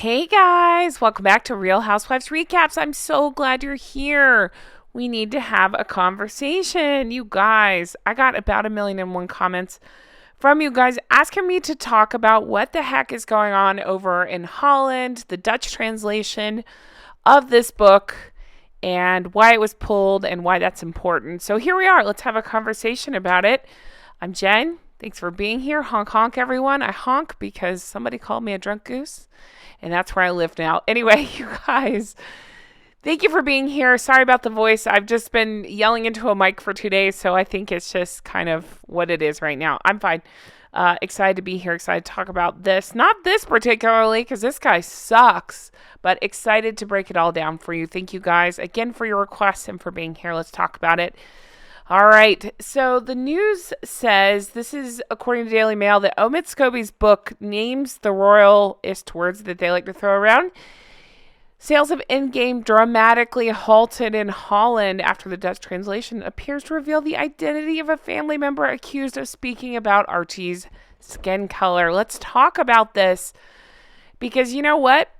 Hey guys, welcome back to Real Housewives Recaps. I'm so glad you're here. We need to have a conversation, you guys. I got about 1,000,001 comments from you guys asking me to talk about what the heck is going on over in Holland, the Dutch translation of this book, and why it was pulled and why that's important. So here we are. Let's have a conversation about it. I'm Jen. Thanks for being here. Honk, honk, everyone. I honk because somebody called me a drunk goose. And that's where I live now. Anyway, you guys, thank you for being here. Sorry about the voice. I've just been yelling into a mic for 2 days, so I think it's just kind of what it is right now. I'm fine. Excited to be here. Excited to talk about this. Not this particularly, because this guy sucks, but excited to break it all down for you. Thank you guys again for your requests and for being here. Let's talk about it. All right, so the news says, this is according to Daily Mail, that Omid Scobie's book names the royalist words that they like to throw around. Sales of Endgame dramatically halted in Holland after the Dutch translation appears to reveal the identity of a family member accused of speaking about Archie's skin color. Let's talk about this because you know what?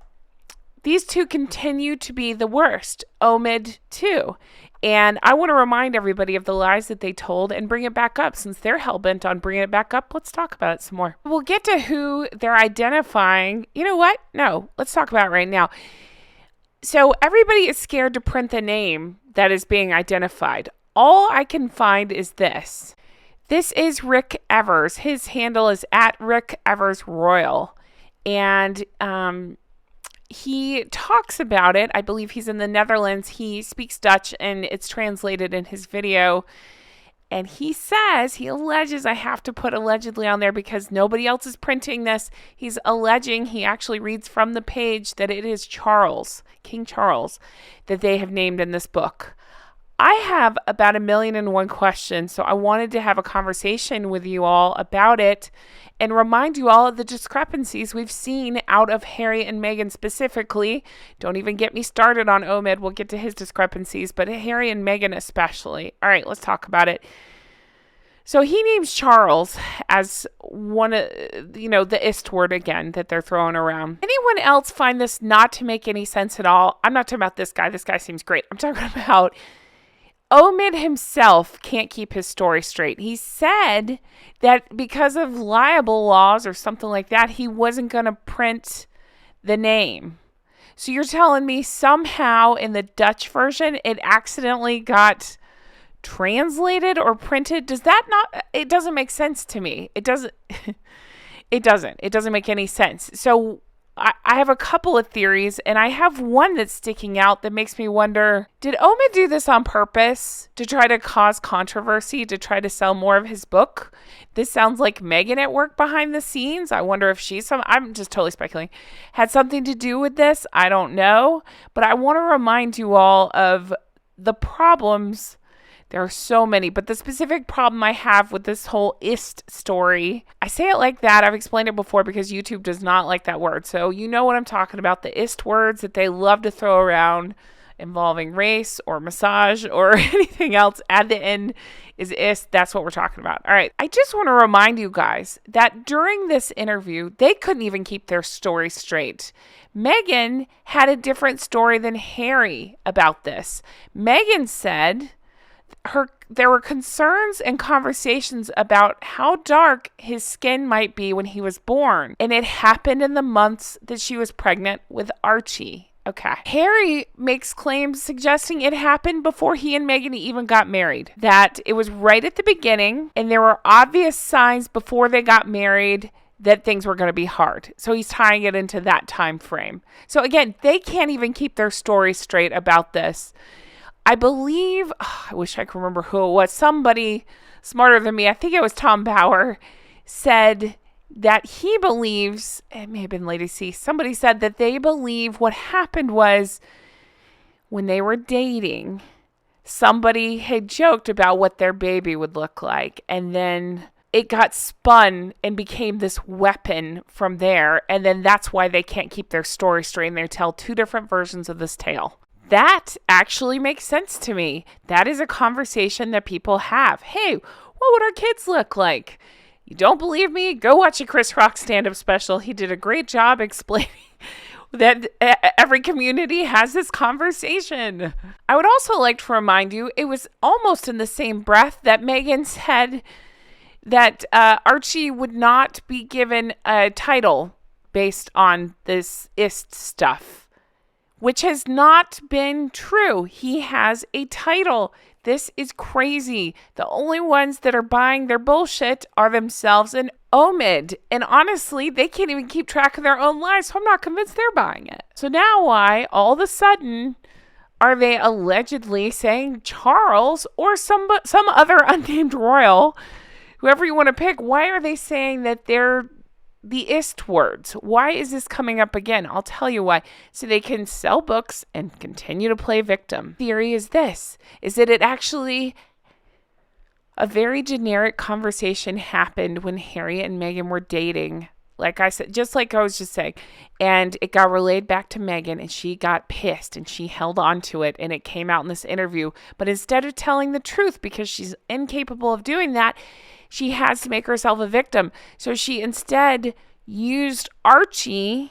These two continue to be the worst. Omid too. And I want to remind everybody of the lies that they told and bring it back up. Since they're hell-bent on bringing it back up, let's talk about it some more. We'll get to who they're identifying. You know what? No, let's talk about it right now. So everybody is scared to print the name that is being identified. All I can find is this. This is Rick Evers. His handle is @RickEversRoyal. And he talks about it. I believe he's in the Netherlands. He speaks Dutch and it's translated in his video. And he says, he alleges, I have to put allegedly on there because nobody else is printing this. He's alleging, he actually reads from the page that it is Charles, King Charles, that they have named in this book. I have about 1,000,001 questions, so I wanted to have a conversation with you all about it and remind you all of the discrepancies we've seen out of Harry and Meghan specifically. Don't even get me started on Omid. We'll get to his discrepancies, but Harry and Meghan especially. All right, let's talk about it. So he names Charles as one of, the ist word again that they're throwing around. Anyone else find this not to make any sense at all? I'm not talking about this guy. This guy seems great. I'm talking about Omid himself can't keep his story straight. He said that because of libel laws or something like that, he wasn't going to print the name. So you're telling me somehow in the Dutch version, it accidentally got translated or printed? Does that not, it doesn't make sense to me. It doesn't make any sense. So I have a couple of theories, and I have one that's sticking out that makes me wonder, did Omid do this on purpose to try to cause controversy, to try to sell more of his book? This sounds like Meghan at work behind the scenes. I wonder if I'm just totally speculating, had something to do with this. I don't know, but I want to remind you all of the problems. There are so many, but the specific problem I have with this whole ist story, I say it like that. I've explained it before because YouTube does not like that word. So you know what I'm talking about, the ist words that they love to throw around involving race or massage or anything else. At the end is ist. That's what we're talking about. All right. I just want to remind you guys that during this interview, they couldn't even keep their story straight. Meghan had a different story than Harry about this. Meghan said there were concerns and conversations about how dark his skin might be when he was born. And it happened in the months that she was pregnant with Archie. Okay. Harry makes claims suggesting it happened before he and Meghan even got married. That it was right at the beginning and there were obvious signs before they got married that things were going to be hard. So he's tying it into that time frame. So again, they can't even keep their story straight about this. I believe, I wish I could remember who it was, somebody smarter than me, I think it was Tom Bauer, said that he believes, it may have been Lady C, somebody said that they believe what happened was when they were dating, somebody had joked about what their baby would look like, and then it got spun and became this weapon from there, and then that's why they can't keep their story straight, and they tell two different versions of this tale. That actually makes sense to me. That is a conversation that people have. Hey, what would our kids look like? You don't believe me? Go watch a Chris Rock stand-up special. He did a great job explaining that every community has this conversation. I would also like to remind you, it was almost in the same breath that Meghan said that Archie would not be given a title based on this ist stuff, which has not been true. He has a title. This is crazy. The only ones that are buying their bullshit are themselves and Omid. And honestly, they can't even keep track of their own lives, so I'm not convinced they're buying it. So now why, all of a sudden, are they allegedly saying Charles or some other unnamed royal, whoever you want to pick, why are they saying that they're the ist words? Why is this coming up again? I'll tell you why. So they can sell books and continue to play victim. Theory is this, is that it actually, a very generic conversation happened when Harry and Meghan were dating. Like I said, just like I was just saying, and it got relayed back to Meghan and she got pissed and she held on to it and it came out in this interview. But instead of telling the truth, because she's incapable of doing that, she has to make herself a victim. So she instead used Archie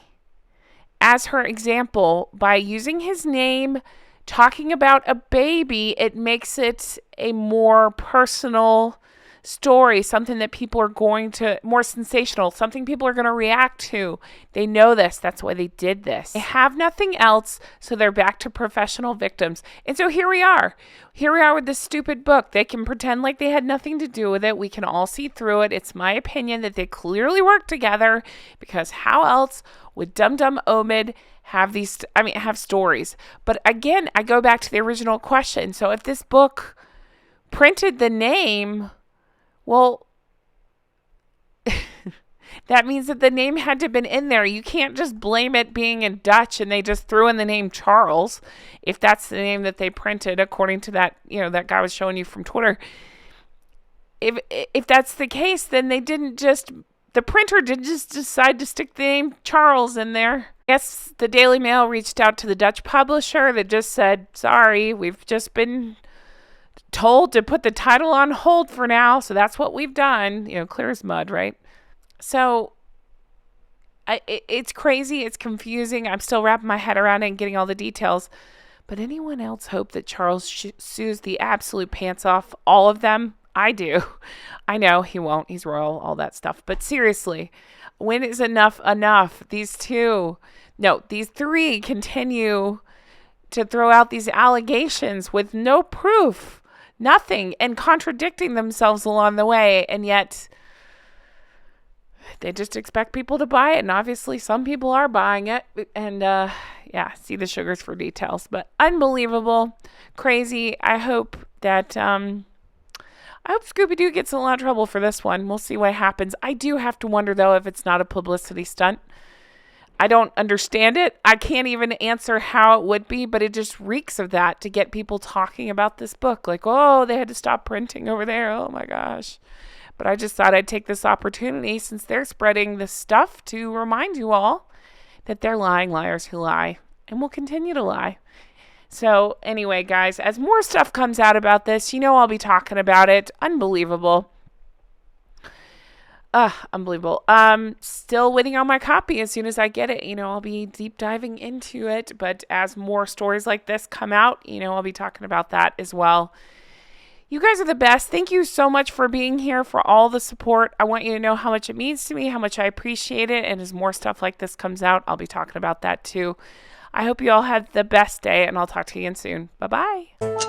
as her example by using his name, talking about a baby. It makes it a more personal story, something that people are going to, more sensational, something people are going to react to. They know this. That's why they did this. They have nothing else, so they're back to professional victims. And so here we are. Here we are with this stupid book. They can pretend like they had nothing to do with it. We can all see through it. It's my opinion that they clearly work together, because how else would Dum Omid have stories? But again, I go back to the original question. So if this book printed the name, well, that means that the name had to have been in there. You can't just blame it being in Dutch and they just threw in the name Charles, if that's the name that they printed, according to that, that guy was showing you from Twitter. If that's the case, then the printer didn't just decide to stick the name Charles in there. I guess the Daily Mail reached out to the Dutch publisher that just said, sorry, we've just been told to put the title on hold for now, so that's what we've done. Clear as mud, right? So it's crazy, it's confusing. I'm still wrapping my head around it and getting all the details. But anyone else hope that Charles sues the absolute pants off all of them? I do. I know he won't. He's royal, all that stuff. But seriously, when is enough enough? These three continue to throw out these allegations with no proof. Nothing, and contradicting themselves along the way, and yet they just expect people to buy it, and obviously some people are buying it, and see the sugars for details. But unbelievable, crazy. I hope Scooby-Doo gets in a lot of trouble for this one. We'll see what happens. I do have to wonder, though, if it's not a publicity stunt. I don't understand it. I can't even answer how it would be, but it just reeks of that, to get people talking about this book. Like, oh, they had to stop printing over there. Oh my gosh. But I just thought I'd take this opportunity, since they're spreading this stuff, to remind you all that they're lying liars who lie and will continue to lie. So anyway, guys, as more stuff comes out about this, I'll be talking about it. Unbelievable. Unbelievable. Still waiting on my copy. As soon as I get it, I'll be deep diving into it. But as more stories like this come out, I'll be talking about that as well. You guys are the best. Thank you so much for being here, for all the support. I want you to know how much it means to me, how much I appreciate it. And as more stuff like this comes out, I'll be talking about that too. I hope you all have the best day, and I'll talk to you again soon. Bye-bye.